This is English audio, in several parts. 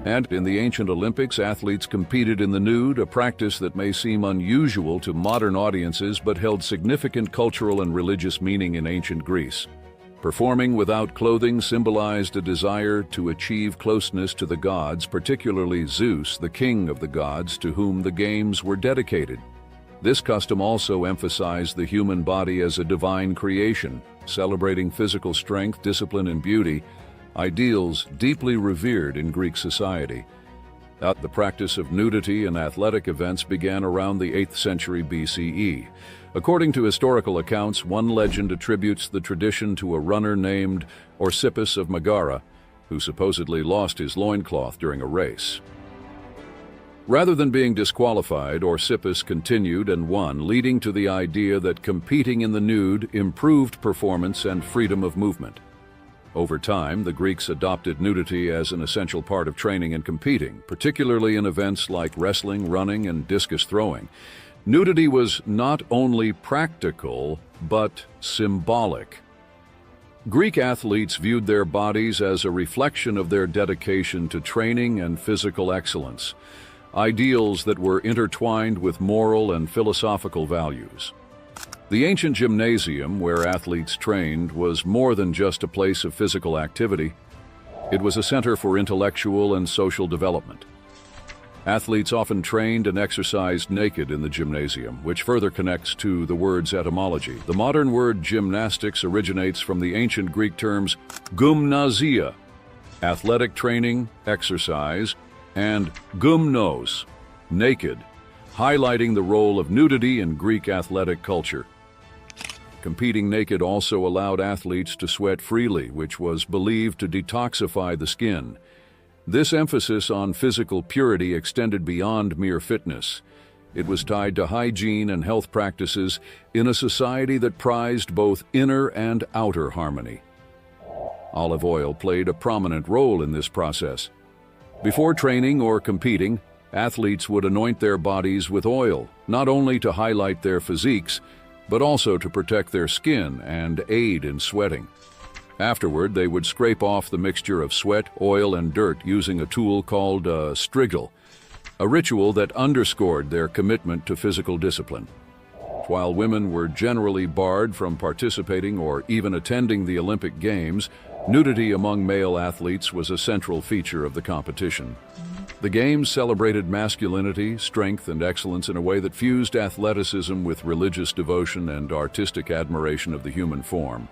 And in the ancient Olympics, athletes competed in the nude, a practice that may seem unusual to modern audiences but held significant cultural and religious meaning in ancient Greece. Performing without clothing symbolized a desire to achieve closeness to the gods, particularly Zeus, the king of the gods, to whom the games were dedicated. This custom also emphasized the human body as a divine creation, celebrating physical strength, discipline, and beauty, ideals deeply revered in Greek society. The practice of nudity in athletic events began around the 8th century BCE. According to historical accounts, one legend attributes the tradition to a runner named Orsippus of Megara, who supposedly lost his loincloth during a race. Rather than being disqualified, Orsippus continued and won, leading to the idea that competing in the nude improved performance and freedom of movement. Over time, the Greeks adopted nudity as an essential part of training and competing, particularly in events like wrestling, running, and discus throwing. Nudity was not only practical, but symbolic. Greek athletes viewed their bodies as a reflection of their dedication to training and physical excellence, ideals that were intertwined with moral and philosophical values. The ancient gymnasium, where athletes trained, was more than just a place of physical activity. It was a center for intellectual and social development. Athletes often trained and exercised naked in the gymnasium, which further connects to the word's etymology. The modern word gymnastics originates from the ancient Greek terms gymnasia, athletic training, exercise, and gymnos, naked, highlighting the role of nudity in Greek athletic culture. Competing naked also allowed athletes to sweat freely, which was believed to detoxify the skin. This emphasis on physical purity extended beyond mere fitness. It was tied to hygiene and health practices in a society that prized both inner and outer harmony. Olive oil played a prominent role in this process. Before training or competing, athletes would anoint their bodies with oil, not only to highlight their physiques, but also to protect their skin and aid in sweating. Afterward, they would scrape off the mixture of sweat, oil, and dirt using a tool called a strigil, a ritual that underscored their commitment to physical discipline. While women were generally barred from participating or even attending the Olympic Games, nudity among male athletes was a central feature of the competition. The Games celebrated masculinity, strength, and excellence in a way that fused athleticism with religious devotion and artistic admiration of the human form.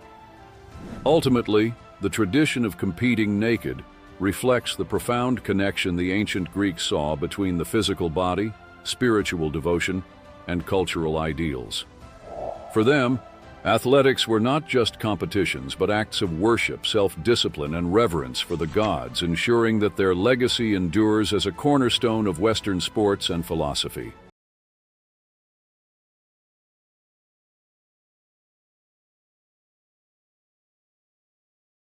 Ultimately, the tradition of competing naked reflects the profound connection the ancient Greeks saw between the physical body, spiritual devotion, and cultural ideals. For them, athletics were not just competitions, but acts of worship, self-discipline, and reverence for the gods, ensuring that their legacy endures as a cornerstone of Western sports and philosophy.